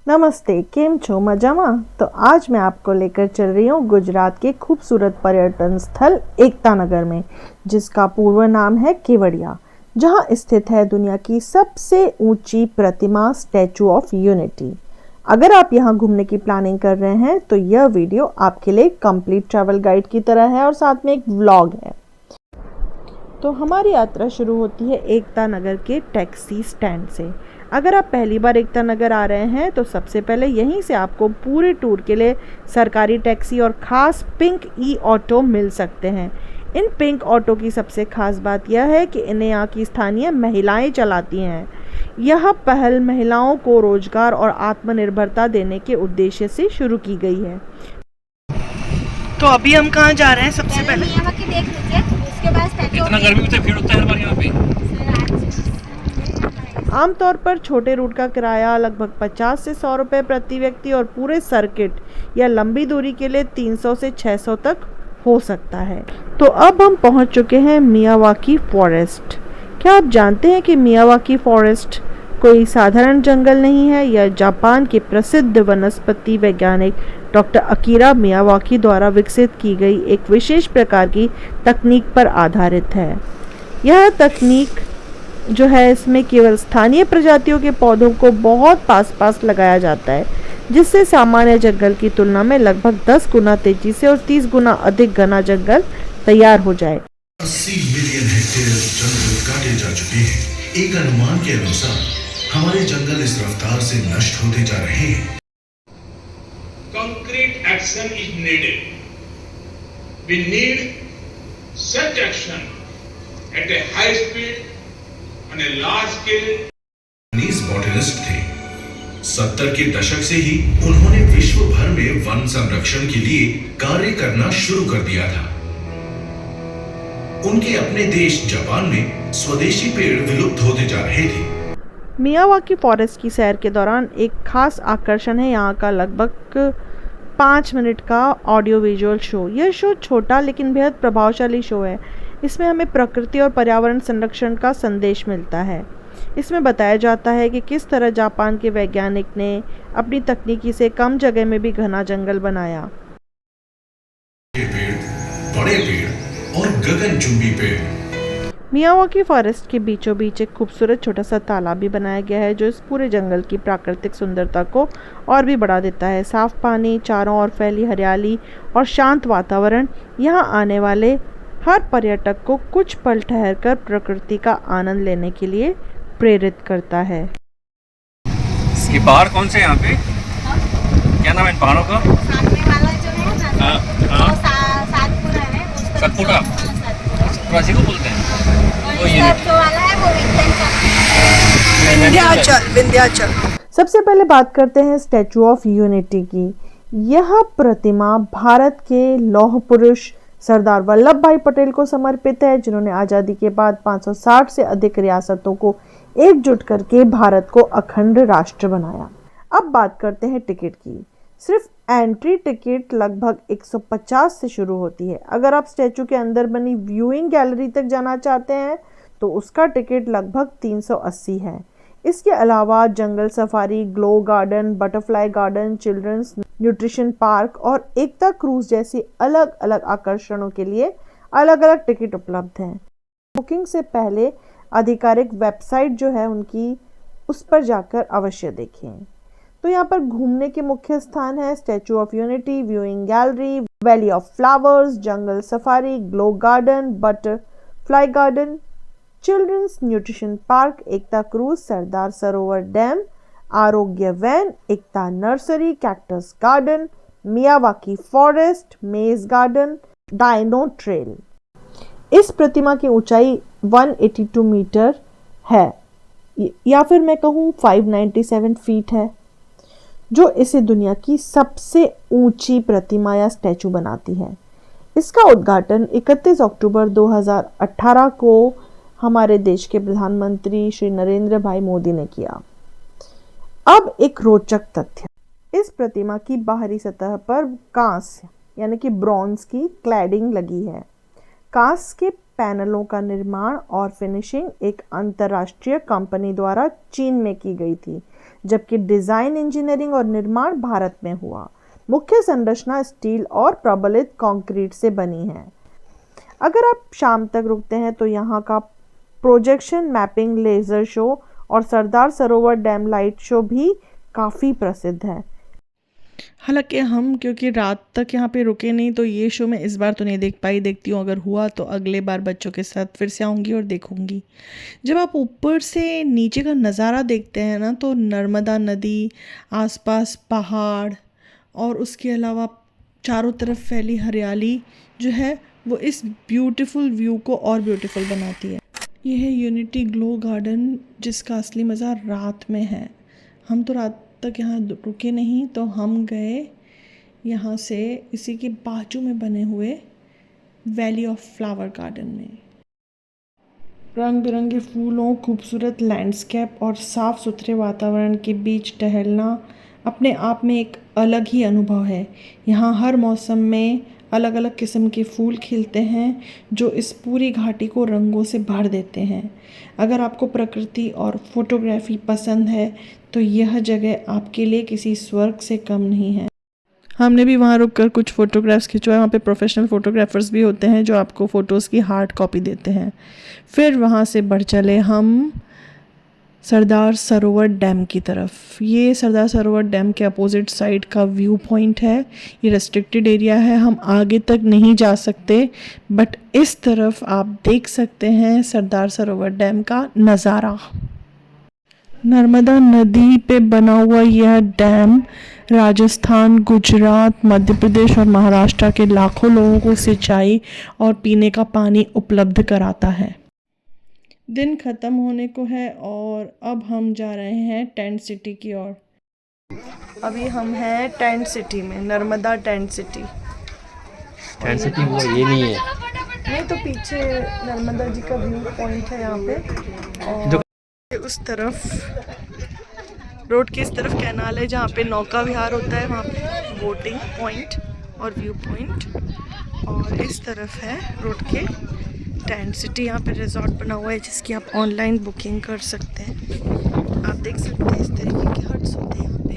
नमस्ते, केम छो मजामा। तो आज मैं आपको लेकर चल रही हूँ गुजरात के खूबसूरत पर्यटन स्थल एकता नगर में, जिसका पूर्व नाम है केवड़िया, जहाँ स्थित है दुनिया की सबसे ऊंची प्रतिमा स्टैचू ऑफ यूनिटी। अगर आप यहाँ घूमने की प्लानिंग कर रहे हैं तो यह वीडियो आपके लिए कंप्लीट ट्रैवल गाइड की तरह है और साथ में एक व्लॉग है। तो हमारी यात्रा शुरू होती है एकता नगर के टैक्सी स्टैंड से। अगर आप पहली बार एकता नगर आ रहे हैं तो सबसे पहले यहीं से आपको पूरे टूर के लिए सरकारी टैक्सी और ख़ास पिंक ई ऑटो मिल सकते हैं। इन पिंक ऑटो की सबसे ख़ास बात यह है कि इन्हें यहाँ की स्थानीय महिलाएं चलाती हैं। यह पहल महिलाओं को रोजगार और आत्मनिर्भरता देने के उद्देश्य से शुरू की गई है। तो अभी हम कहाँ जा रहे हैं? सबसे पहले देख लीजिए, उसके बाद इतना गर्मी में भीड़ होता है हमारे यहाँ पे। आमतौर पर छोटे रूट का किराया लगभग 50 से 100 रुपये प्रति व्यक्ति और पूरे सर्किट या लंबी दूरी के लिए 300 से 600 तक हो सकता है। तो अब हम पहुंच चुके हैं मियावाकी फॉरेस्ट। क्या आप जानते हैं कि मियावाकी फॉरेस्ट कोई साधारण जंगल नहीं है? यह जापान के प्रसिद्ध वनस्पति वैज्ञानिक डॉक्टर अकीरा मियावाकी द्वारा विकसित की गई एक विशेष प्रकार की तकनीक पर आधारित है। यह तकनीक जो है, इसमें केवल स्थानीय प्रजातियों के पौधों को बहुत पास लगाया जाता है, जिससे सामान्य जंगल की तुलना में लगभग 10 गुना तेजी से और 30 गुना अधिक घना जंगल तैयार हो जाए। 80 मिलियन हेक्टेयर जंगल काटे जा चुके हैं। एक अनुमान के अनुसार हमारे जंगल इस रफ्तार से नष्ट होते जा रहे हैं। Concrete action is needed. We need such action at a high speed on a large scale. Japanese botanist थे। 70 के दशक से ही उन्होंने विश्व भर में वन संरक्षण के लिए कार्य करना शुरू कर दिया था। उनके अपने देश जापान में स्वदेशी पेड़ विलुप्त होते जा रहे थे। मियावाकी फॉरेस्ट की सैर के दौरान एक खास आकर्षण है यहाँ का लगभग 5 मिनट का ऑडियो विजुअल शो। यह शो छोटा लेकिन बेहद प्रभावशाली शो है। इसमें हमें प्रकृति और पर्यावरण संरक्षण का संदेश मिलता है। इसमें बताया जाता है कि किस तरह जापान के वैज्ञानिक ने अपनी तकनीकी से कम जगह में भी घना जंगल बनाया। पेड़, बड़े पेड़ और गगनचुंबी पेड़। मियावाकी फॉरेस्ट के बीचों बीच एक खूबसूरत छोटा सा तालाब भी बनाया गया है, जो इस पूरे जंगल की प्राकृतिक सुंदरता को और भी बढ़ा देता है। साफ पानी, चारों ओर फैली हरियाली और शांत वातावरण यहाँ आने वाले हर पर्यटक को कुछ पल ठहरकर प्रकृति का आनंद लेने के लिए प्रेरित करता है। ये पहाड़ कौन से यहाँ पे? क्या नाम है इन पहाड़ों का? सामने वाला जो है ना, वो सातपुरा है। सतपुड़ा को बोलते हैं। और जो वाला है वो विंध्याचल। सबसे पहले बात करते हैं स्टैचू ऑफ यूनिटी की। यह प्रतिमा भारत के लौह पुरुष सरदार वल्लभ भाई पटेल को समर्पित है, जिन्होंने आज़ादी के बाद 560 से अधिक रियासतों को एकजुट करके भारत को अखंड राष्ट्र बनाया। अब बात करते हैं टिकट की। सिर्फ एंट्री टिकट लगभग 150 से शुरू होती है। अगर आप स्टैचू के अंदर बनी व्यूइंग गैलरी तक जाना चाहते हैं तो उसका टिकट लगभग 380 है। इसके अलावा jungle safari, glow garden, butterfly garden, children's nutrition park और एकता क्रूज जैसी अलग अलग आकर्षणों के लिए अलग अलग टिकट उपलब्ध हैं। बुकिंग से पहले आधिकारिक वेबसाइट जो है उनकी, उस पर जाकर अवश्य देखें। तो यहाँ पर घूमने के मुख्य स्थान है Statue of Unity, viewing gallery, valley of flowers, jungle safari, glow garden, butterfly garden, children's nutrition park, Ekta cruise, Sardar Sarovar dam, Arogya Van, Ekta nursery, cactus garden, Miyawaki forest, maze garden, dino trail. इस प्रतिमा की ऊंचाई 182 मीटर है, या फिर मैं कहूँ 597 फीट है, जो इसे दुनिया की सबसे ऊंची प्रतिमा या स्टैचू बनाती है। इसका उद्घाटन 31 अक्टूबर 2018 को हमारे देश के प्रधानमंत्री श्री नरेंद्र भाई मोदी ने किया। अब एक रोचक तथ्य, इस प्रतिमा की बाहरी सतह पर कांस्य यानी कि ब्रॉन्ज की क्लैडिंग लगी है। कांस्य के पैनलों का निर्माण और फिनिशिंग एक अंतर्राष्ट्रीय कंपनी द्वारा चीन में की गई थी, जबकि डिज़ाइन, इंजीनियरिंग और निर्माण भारत में हुआ। मुख्य संरचना स्टील और प्रबलित कंक्रीट से बनी है। अगर आप शाम तक रुकते हैं तो यहाँ का प्रोजेक्शन मैपिंग लेज़र शो और सरदार सरोवर डैम लाइट शो भी काफ़ी प्रसिद्ध है। हालांकि हम क्योंकि रात तक यहाँ पे रुके नहीं तो ये शो मैं इस बार तो नहीं देख पाई। देखती हूँ अगर हुआ तो अगले बार बच्चों के साथ फिर से आऊँगी और देखूँगी। जब आप ऊपर से नीचे का नज़ारा देखते हैं ना तो नर्मदा नदी, आसपास पहाड़ और उसके अलावा चारों तरफ फैली हरियाली जो है वो इस ब्यूटीफुल व्यू को और ब्यूटीफुल बनाती है। यह है यूनिटी ग्लो गार्डन, जिसका असली मज़ा रात में है। हम तो रात तक यहाँ रुके नहीं तो हम गए यहाँ से इसी के बाजू में बने हुए वैली ऑफ फ्लावर गार्डन में। रंग बिरंगे फूलों, खूबसूरत लैंडस्केप और साफ़ सुथरे वातावरण के बीच टहलना अपने आप में एक अलग ही अनुभव है। यहाँ हर मौसम में अलग अलग किस्म के फूल खिलते हैं जो इस पूरी घाटी को रंगों से भर देते हैं। अगर आपको प्रकृति और फोटोग्राफी पसंद है तो यह जगह आपके लिए किसी स्वर्ग से कम नहीं है। हमने भी वहाँ रुककर कुछ फ़ोटोग्राफ्स खिंचवाए। वहाँ पे प्रोफेशनल फ़ोटोग्राफ़र्स भी होते हैं जो आपको फ़ोटोज़ की हार्ड कॉपी देते हैं। फिर वहाँ से बढ़ चले हम सरदार सरोवर डैम की तरफ। ये सरदार सरोवर डैम के अपोजिट साइड का व्यू पॉइंट है। ये रेस्ट्रिक्टेड एरिया है, हम आगे तक नहीं जा सकते, बट इस तरफ आप देख सकते हैं सरदार सरोवर डैम का नज़ारा। नर्मदा नदी पे बना हुआ यह डैम राजस्थान, गुजरात, मध्य प्रदेश और महाराष्ट्र के लाखों लोगों को सिंचाई और पीने का पानी उपलब्ध कराता है। दिन ख़त्म होने को है और अब हम जा रहे हैं टेंट सिटी की ओर। अभी हम हैं टेंट सिटी में, Narmada tent city. Tent city वो ये नहीं है, नहीं तो पीछे नर्मदा जी का व्यू पॉइंट है यहाँ पे, और उस तरफ रोड के इस तरफ कैनाल है जहाँ पे नौका विहार होता है, वहाँ पे बोटिंग पॉइंट और व्यू पॉइंट, और इस तरफ है रोड के टेंट सिटी। यहाँ पे रिजॉर्ट बना हुआ है जिसकी आप ऑनलाइन बुकिंग कर सकते हैं। आप देख सकते हैं इस तरीके के हट्स होते हैं यहाँ पे।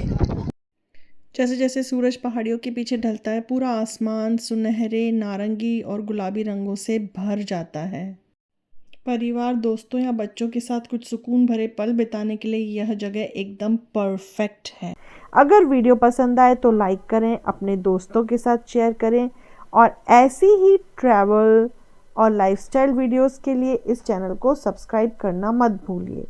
जैसे जैसे सूरज पहाड़ियों के पीछे ढलता है पूरा आसमान सुनहरे, नारंगी और गुलाबी रंगों से भर जाता है। परिवार, दोस्तों या बच्चों के साथ कुछ सुकून भरे पल बिताने के लिए यह जगह एकदम परफेक्ट है। अगर वीडियो पसंद आए तो लाइक करें, अपने दोस्तों के साथ शेयर करें, और ऐसी ही ट्रैवल और लाइफस्टाइल वीडियोस के लिए इस चैनल को सब्सक्राइब करना मत भूलिए।